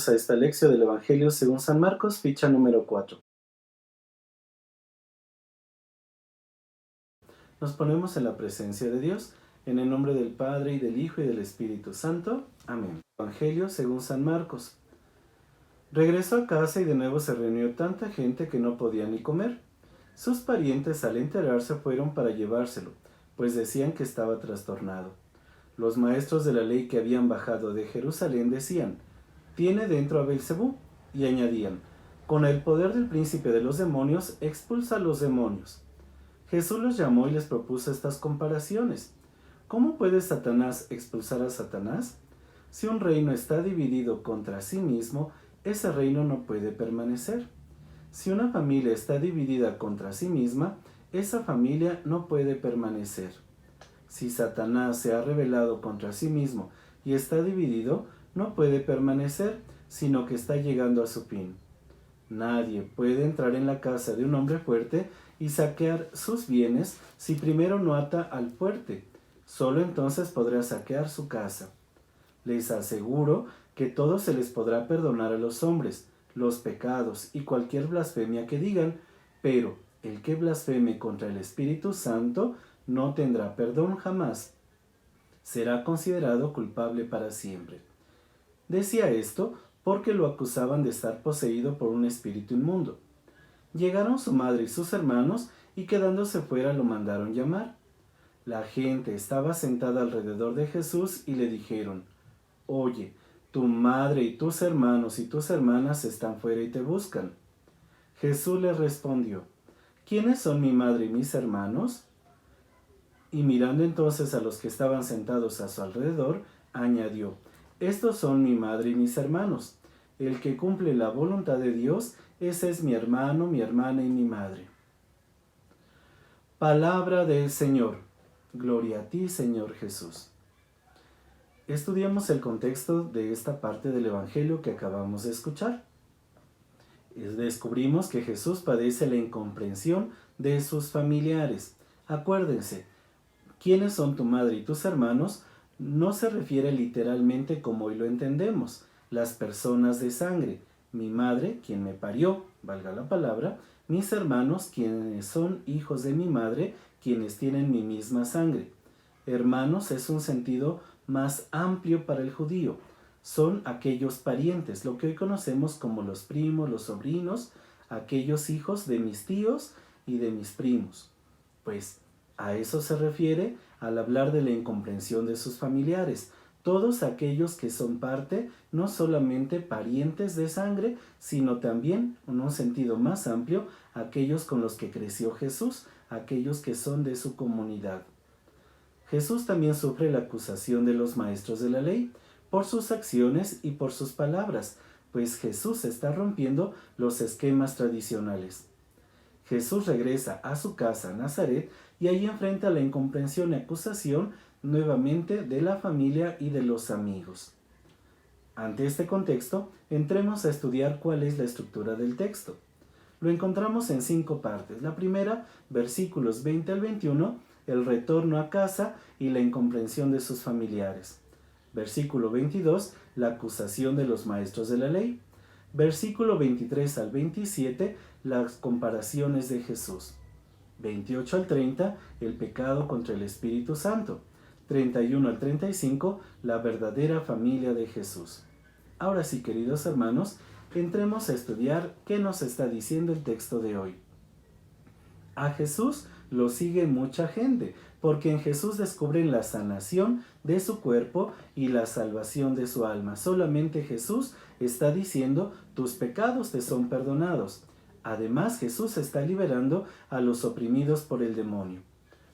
bienvenidos a esta lección del Evangelio según San Marcos, ficha número 4. Nos ponemos en la presencia de Dios, en el nombre del Padre, y del Hijo, y del Espíritu Santo. Amén. Evangelio según San Marcos. Regresó a casa y de nuevo se reunió tanta gente que no podía ni comer. Sus parientes al enterarse fueron para llevárselo, pues decían que estaba trastornado. Los maestros de la ley que habían bajado de Jerusalén decían: «Tiene dentro a Belcebú», y añadían: «Con el poder del príncipe de los demonios expulsa a los demonios». Jesús los llamó y les propuso estas comparaciones. ¿Cómo puede Satanás expulsar a Satanás? Si un reino está dividido contra sí mismo, ese reino no puede permanecer. Si una familia está dividida contra sí misma, esa familia no puede permanecer. Si Satanás se ha rebelado contra sí mismo y está dividido, no puede permanecer, sino que está llegando a su fin. Nadie puede entrar en la casa de un hombre fuerte y saquear sus bienes si primero no ata al fuerte. Solo entonces podrá saquear su casa. Les aseguro que todo se les podrá perdonar a los hombres, los pecados y cualquier blasfemia que digan, pero el que blasfeme contra el Espíritu Santo no tendrá perdón jamás. Será considerado culpable para siempre. Decía esto porque lo acusaban de estar poseído por un espíritu inmundo. Llegaron su madre y sus hermanos y quedándose fuera lo mandaron llamar. La gente estaba sentada alrededor de Jesús y le dijeron: «Oye, tu madre y tus hermanos y tus hermanas están fuera y te buscan». Jesús les respondió: «¿Quiénes son mi madre y mis hermanos?». Y mirando entonces a los que estaban sentados a su alrededor, añadió: «Estos son mi madre y mis hermanos. El que cumple la voluntad de Dios, ese es mi hermano, mi hermana y mi madre». Palabra del Señor. Gloria a ti, Señor Jesús. Estudiamos el contexto de esta parte del Evangelio que acabamos de escuchar. Descubrimos que Jesús padece la incomprensión de sus familiares. Acuérdense, ¿quiénes son tu madre y tus hermanos? No se refiere literalmente como hoy lo entendemos, las personas de sangre. Mi madre, quien me parió, valga la palabra, mis hermanos, quienes son hijos de mi madre, quienes tienen mi misma sangre. Hermanos es un sentido más amplio para el judío. Son aquellos parientes, lo que hoy conocemos como los primos, los sobrinos, aquellos hijos de mis tíos y de mis primos. Pues a eso se refiere al hablar de la incomprensión de sus familiares. Todos aquellos que son parte, no solamente parientes de sangre, sino también, en un sentido más amplio, aquellos con los que creció Jesús, aquellos que son de su comunidad. Jesús también sufre la acusación de los maestros de la ley, por sus acciones y por sus palabras, pues Jesús está rompiendo los esquemas tradicionales. Jesús regresa a su casa, Nazaret, y ahí enfrenta la incomprensión y acusación nuevamente de la familia y de los amigos. Ante este contexto, entremos a estudiar cuál es la estructura del texto. Lo encontramos en 5 partes. La primera, versículos 20 al 21, el retorno a casa y la incomprensión de sus familiares. Versículo 22, la acusación de los maestros de la ley. Versículo 23 al 27, las comparaciones de Jesús. 28 al 30, el pecado contra el Espíritu Santo. 31 al 35, la verdadera familia de Jesús. Ahora sí, queridos hermanos, entremos a estudiar qué nos está diciendo el texto de hoy. A Jesús lo sigue mucha gente, porque en Jesús descubren la sanación de su cuerpo y la salvación de su alma. Solamente Jesús está diciendo: tus pecados te son perdonados. Además, Jesús está liberando a los oprimidos por el demonio.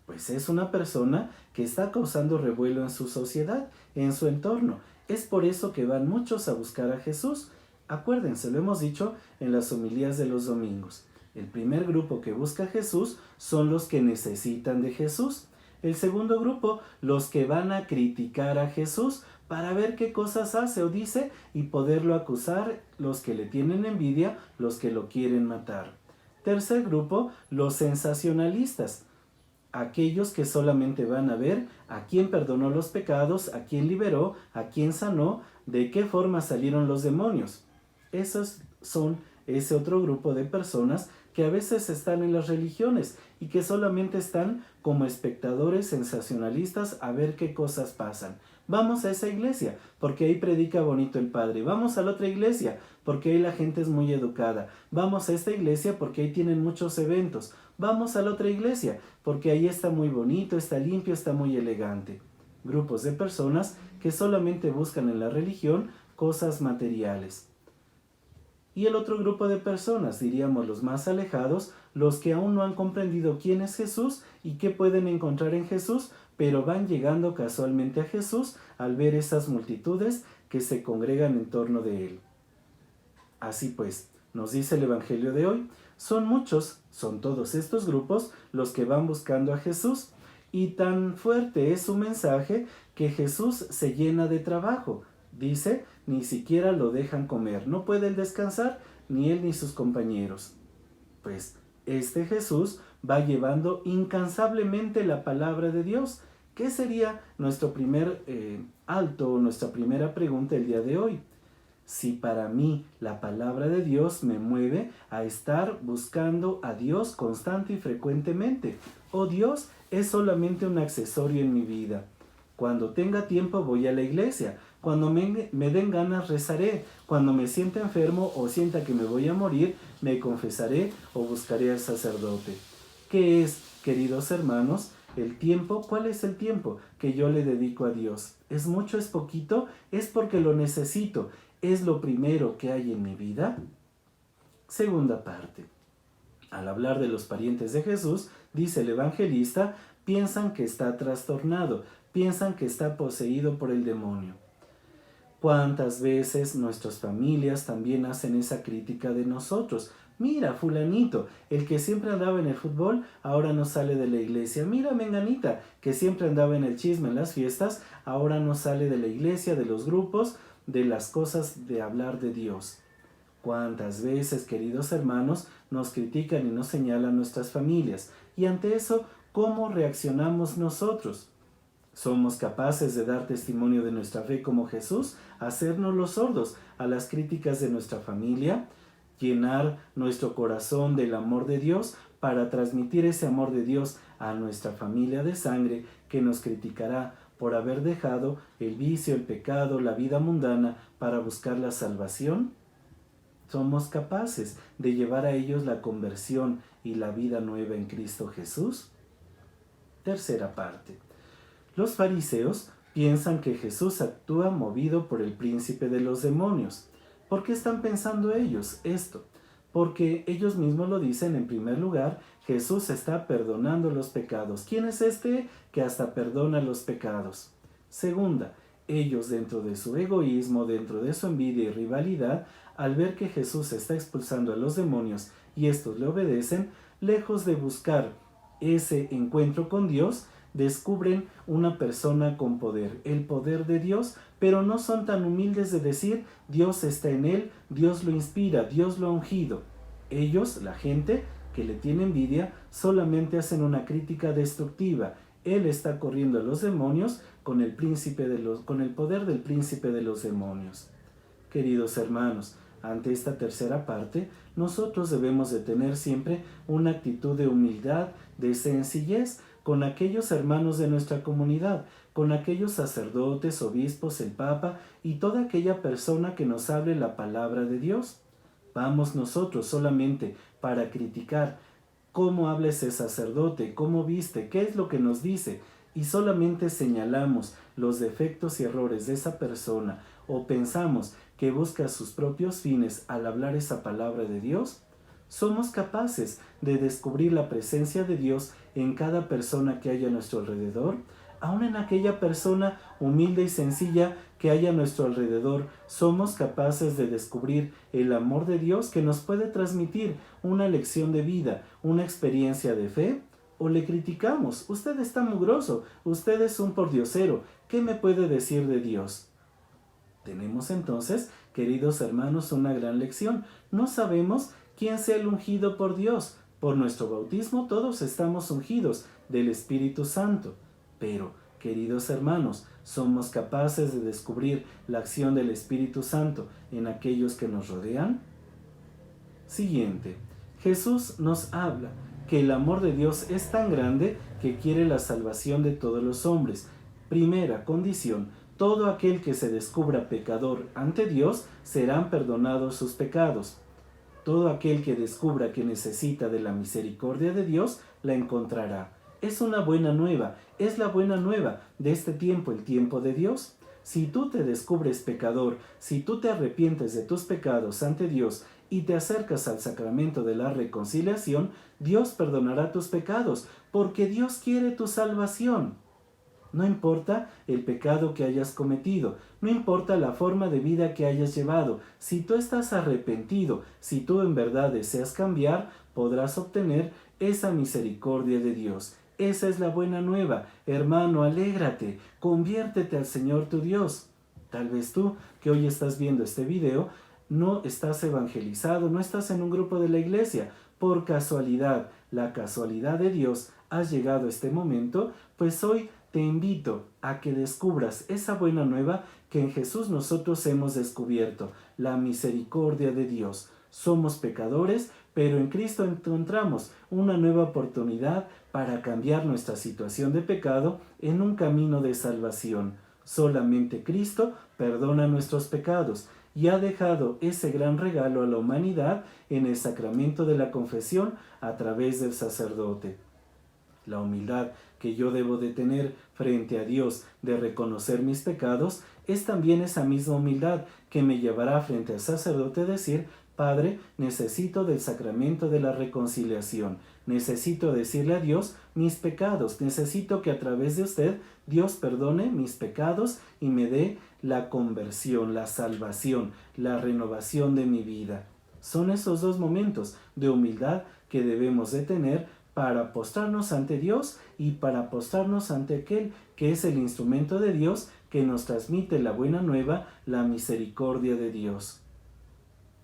Pues es una persona que está causando revuelo en su sociedad, en su entorno. Es por eso que van muchos a buscar a Jesús. Acuérdense, lo hemos dicho en las homilías de los domingos. El primer grupo que busca a Jesús son los que necesitan de Jesús. El segundo grupo, los que van a criticar a Jesús para ver qué cosas hace o dice y poderlo acusar, los que le tienen envidia, los que lo quieren matar. Tercer grupo, los sensacionalistas. Aquellos que solamente van a ver a quién perdonó los pecados, a quién liberó, a quién sanó, ¿De qué forma salieron los demonios? Esos son ese otro grupo de personas que a veces están en las religiones y que solamente están como espectadores sensacionalistas a ver qué cosas pasan. Vamos a esa iglesia porque ahí predica bonito el padre. Vamos a la otra iglesia porque ahí la gente es muy educada. Vamos a esta iglesia porque ahí tienen muchos eventos. Vamos a la otra iglesia porque ahí está muy bonito, está limpio, está muy elegante. Grupos de personas que solamente buscan en la religión cosas materiales. Y el otro grupo de personas, diríamos los más alejados, los que aún no han comprendido quién es Jesús y qué pueden encontrar en Jesús, pero van llegando casualmente a Jesús al ver esas multitudes que se congregan en torno de él. Así pues, nos dice el Evangelio de hoy, son muchos, son todos estos grupos los que van buscando a Jesús, y tan fuerte es su mensaje que Jesús se llena de trabajo. Dice, ni siquiera lo dejan comer, no puede él descansar, ni él ni sus compañeros. Pues este Jesús va llevando incansablemente la palabra de Dios. ¿Qué sería nuestro primer alto, nuestra primera pregunta el día de hoy? Si para mí la palabra de Dios me mueve a estar buscando a Dios constante y frecuentemente, o Dios es solamente un accesorio en mi vida. Cuando tenga tiempo voy a la iglesia, cuando me den ganas rezaré, cuando me sienta enfermo o sienta que me voy a morir, me confesaré o buscaré al sacerdote. ¿Qué es, queridos hermanos, el tiempo? ¿Cuál es el tiempo que yo le dedico a Dios? ¿Es mucho, es poquito? ¿Es porque lo necesito? ¿Es lo primero que hay en mi vida? Segunda parte. Al hablar de los parientes de Jesús, dice el evangelista, piensan que está trastornado, piensan que está poseído por el demonio. ¿Cuántas veces nuestras familias también hacen esa crítica de nosotros? Mira, fulanito, el que siempre andaba en el fútbol, ahora no sale de la iglesia. Mira, menganita, que siempre andaba en el chisme, en las fiestas, ahora no sale de la iglesia, de los grupos, de las cosas de hablar de Dios. ¿Cuántas veces, queridos hermanos, nos critican y nos señalan nuestras familias? Y ante eso, ¿cómo reaccionamos nosotros? ¿Somos capaces de dar testimonio de nuestra fe como Jesús? ¿Hacernos los sordos a las críticas de nuestra familia? ¿Llenar nuestro corazón del amor de Dios para transmitir ese amor de Dios a nuestra familia de sangre que nos criticará por haber dejado el vicio, el pecado, la vida mundana para buscar la salvación? ¿Somos capaces de llevar a ellos la conversión y la vida nueva en Cristo Jesús? Tercera parte. Los fariseos piensan que Jesús actúa movido por el príncipe de los demonios. ¿Por qué están pensando ellos esto? Porque ellos mismos lo dicen. En primer lugar, Jesús está perdonando los pecados. ¿Quién es este que hasta perdona los pecados? Segunda, ellos dentro de su egoísmo, dentro de su envidia y rivalidad, al ver que Jesús está expulsando a los demonios y estos le obedecen, lejos de buscar ese encuentro con Dios, descubren una persona con poder, el poder de Dios, pero no son tan humildes de decir, Dios está en él, Dios lo inspira, Dios lo ha ungido. Ellos, la gente que le tiene envidia, solamente hacen una crítica destructiva. Él está corriendo a los demonios con el poder del príncipe de los demonios. Queridos hermanos, ante esta tercera parte, nosotros debemos de tener siempre una actitud de humildad, de sencillez, con aquellos hermanos de nuestra comunidad, con aquellos sacerdotes, obispos, el Papa y toda aquella persona que nos hable la palabra de Dios. Vamos nosotros solamente para criticar cómo habla ese sacerdote, cómo viste, qué es lo que nos dice, y solamente señalamos los defectos y errores de esa persona o pensamos que busca sus propios fines al hablar esa palabra de Dios. Somos capaces de descubrir la presencia de Dios en cada persona que haya a nuestro alrededor, aun en aquella persona humilde y sencilla que haya a nuestro alrededor. Somos capaces de descubrir el amor de Dios que nos puede transmitir una lección de vida, una experiencia de fe, o le criticamos. Usted está mugroso, usted es un pordiosero, ¿qué me puede decir de Dios? Tenemos entonces, queridos hermanos, una gran lección. No sabemos quién sea el ungido por Dios. Por nuestro bautismo todos estamos ungidos del Espíritu Santo. Pero Queridos hermanos, ¿somos capaces de descubrir la acción del Espíritu Santo en aquellos que nos rodean? Siguiente. Jesús nos habla que el amor de Dios es tan grande que quiere la salvación de todos los hombres. Primera condición: todo aquel que se descubra pecador ante Dios serán perdonados sus pecados. Todo aquel que descubra que necesita de la misericordia de Dios la encontrará. Es una buena nueva, es la buena nueva de este tiempo, el tiempo de Dios. Si tú te descubres pecador, si tú te arrepientes de tus pecados ante Dios y te acercas al sacramento de la reconciliación, Dios perdonará tus pecados, porque Dios quiere tu salvación. No importa el pecado que hayas cometido, no importa la forma de vida que hayas llevado, si tú estás arrepentido, si tú en verdad deseas cambiar, podrás obtener esa misericordia de Dios. Esa es la buena nueva. Hermano, alégrate, conviértete al Señor tu Dios. Tal vez tú, que hoy estás viendo este video, no estás evangelizado, no estás en un grupo de la iglesia. Por casualidad, la casualidad de Dios, has llegado a este momento, pues hoy te invito a que descubras esa buena nueva que en Jesús nosotros hemos descubierto, la misericordia de Dios. Somos pecadores, pero en Cristo encontramos una nueva oportunidad para cambiar nuestra situación de pecado en un camino de salvación. Solamente Cristo perdona nuestros pecados y ha dejado ese gran regalo a la humanidad en el sacramento de la confesión a través del sacerdote. La humildad que yo debo de tener frente a Dios de reconocer mis pecados es también esa misma humildad que me llevará frente al sacerdote a decir: Padre, necesito del sacramento de la reconciliación, necesito decirle a Dios mis pecados, necesito que a través de usted Dios perdone mis pecados y me dé la conversión, la salvación, la renovación de mi vida. Son esos dos momentos de humildad que debemos de tener para postrarnos ante Dios y para postrarnos ante aquel que es el instrumento de Dios que nos transmite la buena nueva, la misericordia de Dios.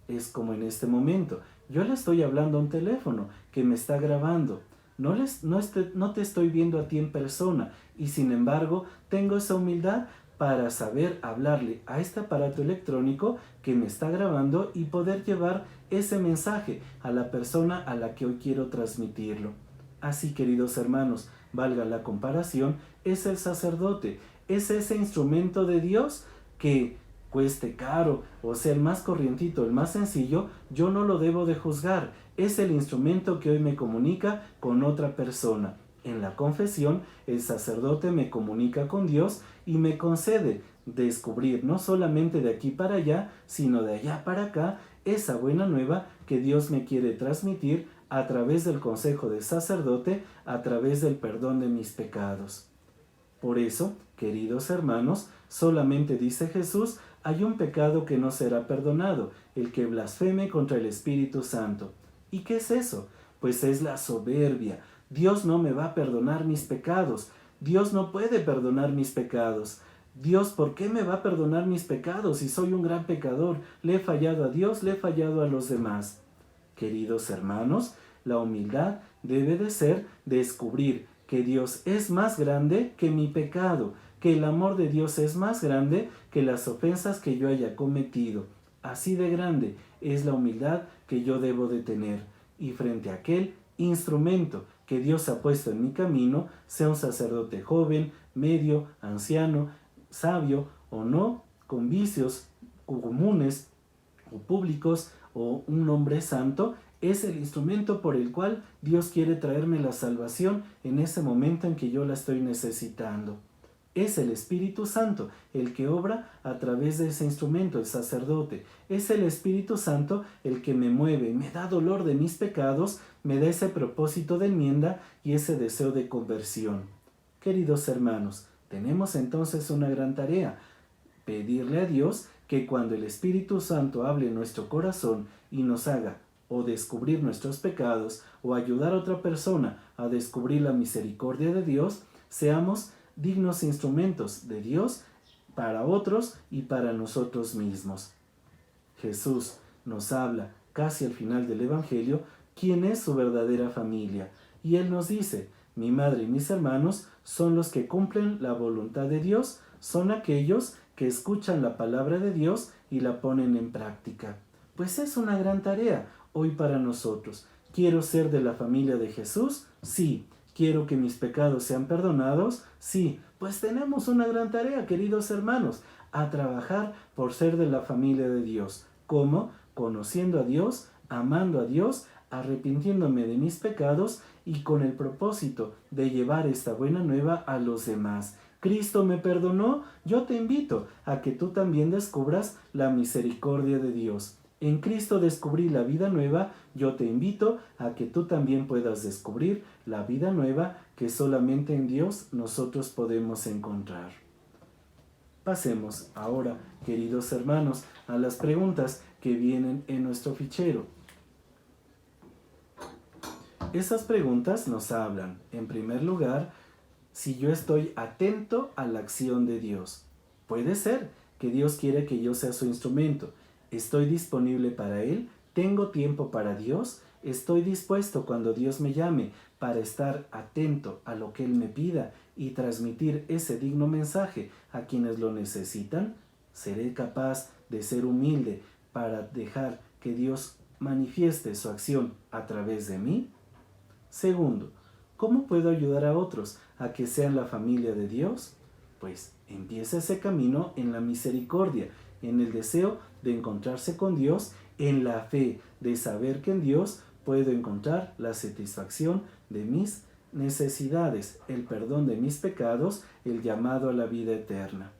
Es como en este momento, yo le estoy hablando a un teléfono que me está grabando, no te estoy viendo a ti en persona y sin embargo tengo esa humildad para saber hablarle a este aparato electrónico que me está grabando y poder llevar ese mensaje a la persona a la que hoy quiero transmitirlo. Así, queridos hermanos, valga la comparación, es el sacerdote, es ese instrumento de Dios que cueste caro o sea el más corrientito, el más sencillo, yo no lo debo de juzgar, es el instrumento que hoy me comunica con otra persona. En la confesión, el sacerdote me comunica con Dios y me concede descubrir no solamente de aquí para allá, sino de allá para acá, esa buena nueva que Dios me quiere transmitir a través del consejo del sacerdote, a través del perdón de mis pecados. Por eso, queridos hermanos, solamente dice Jesús, hay un pecado que no será perdonado, el que blasfeme contra el Espíritu Santo. ¿Y qué es eso? Pues es la soberbia. Dios no me va a perdonar mis pecados. Dios no puede perdonar mis pecados. Dios, ¿por qué me va a perdonar mis pecados si soy un gran pecador? Le he fallado a Dios, le he fallado a los demás. Queridos hermanos, la humildad debe de ser descubrir que Dios es más grande que mi pecado, que el amor de Dios es más grande que las ofensas que yo haya cometido. Así de grande es la humildad que yo debo de tener. Y frente a aquel instrumento que Dios ha puesto en mi camino, sea un sacerdote joven, medio, anciano, sabio o no, con vicios comunes o públicos o un hombre santo, es el instrumento por el cual Dios quiere traerme la salvación en ese momento en que yo la estoy necesitando. Es el Espíritu Santo el que obra a través de ese instrumento, el sacerdote. Es el Espíritu Santo el que me mueve, me da dolor de mis pecados, me da ese propósito de enmienda y ese deseo de conversión. Queridos hermanos, tenemos entonces una gran tarea: pedirle a Dios que cuando el Espíritu Santo hable en nuestro corazón y nos haga o descubrir nuestros pecados o ayudar a otra persona a descubrir la misericordia de Dios, seamos dignos instrumentos de Dios para otros y para nosotros mismos. Jesús nos habla casi al final del Evangelio quién es su verdadera familia y Él nos dice: Mi madre y mis hermanos son los que cumplen la voluntad de Dios, son aquellos que escuchan la palabra de Dios y la ponen en práctica. Pues es una gran tarea hoy para nosotros. ¿Quiero ser de la familia de Jesús? Sí. ¿Quiero que mis pecados sean perdonados? Sí. Pues tenemos una gran tarea, queridos hermanos, a trabajar por ser de la familia de Dios. ¿Cómo? Conociendo a Dios, amando a Dios, arrepintiéndome de mis pecados y con el propósito de llevar esta buena nueva a los demás. Cristo me perdonó, yo te invito a que tú también descubras la misericordia de Dios. En Cristo descubrí la vida nueva, yo te invito a que tú también puedas descubrir la vida nueva que solamente en Dios nosotros podemos encontrar. Pasemos ahora, queridos hermanos, a las preguntas que vienen en nuestro fichero. Esas preguntas nos hablan, en primer lugar, si yo estoy atento a la acción de Dios. Puede ser que Dios quiere que yo sea su instrumento. ¿Estoy disponible para Él? ¿Tengo tiempo para Dios? ¿Estoy dispuesto cuando Dios me llame para estar atento a lo que Él me pida y transmitir ese digno mensaje a quienes lo necesitan? ¿Seré capaz de ser humilde para dejar que Dios manifieste su acción a través de mí? Segundo, ¿cómo puedo ayudar a otros a que sean la familia de Dios? Pues empieza ese camino en la misericordia, en el deseo de encontrarse con Dios, en la fe de saber que en Dios puedo encontrar la satisfacción de mis necesidades, el perdón de mis pecados, el llamado a la vida eterna.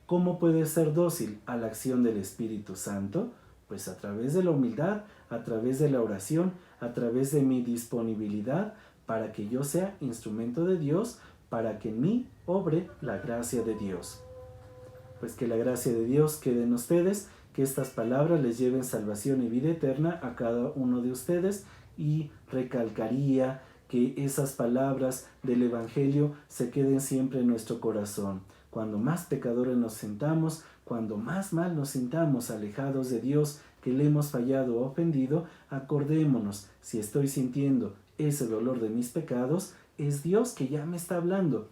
¿Cómo puedes ser dócil a la acción del Espíritu Santo? Pues a través de la humildad, a través de la oración, a través de mi disponibilidad para que yo sea instrumento de Dios, para que en mí obre la gracia de Dios. Pues que la gracia de Dios quede en ustedes, que estas palabras les lleven salvación y vida eterna a cada uno de ustedes, y recalcaría que esas palabras del Evangelio se queden siempre en nuestro corazón. Cuando más pecadores nos sintamos, cuando más mal nos sintamos alejados de Dios, que le hemos fallado o ofendido, acordémonos, si estoy sintiendo ese dolor de mis pecados, es Dios que ya me está hablando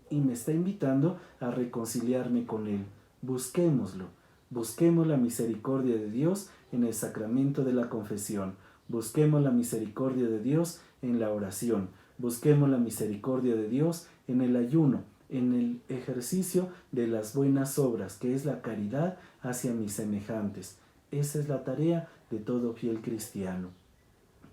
y me está invitando a reconciliarme con Él. Busquémoslo. Busquemos la misericordia de Dios en el sacramento de la confesión. Busquemos la misericordia de Dios en la oración. Busquemos la misericordia de Dios en el ayuno, en el ejercicio de las buenas obras, que es la caridad hacia mis semejantes. Esa es la tarea de todo fiel cristiano.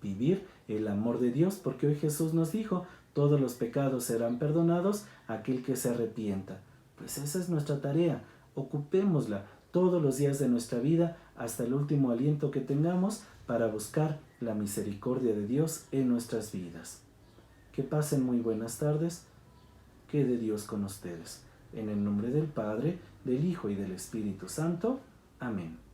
Vivir el amor de Dios, porque hoy Jesús nos dijo, todos los pecados serán perdonados a aquel que se arrepienta. Pues esa es nuestra tarea. Ocupémosla todos los días de nuestra vida hasta el último aliento que tengamos para buscar la misericordia de Dios en nuestras vidas. Que pasen muy buenas tardes. Quede Dios con ustedes. En el nombre del Padre, del Hijo y del Espíritu Santo. Amén.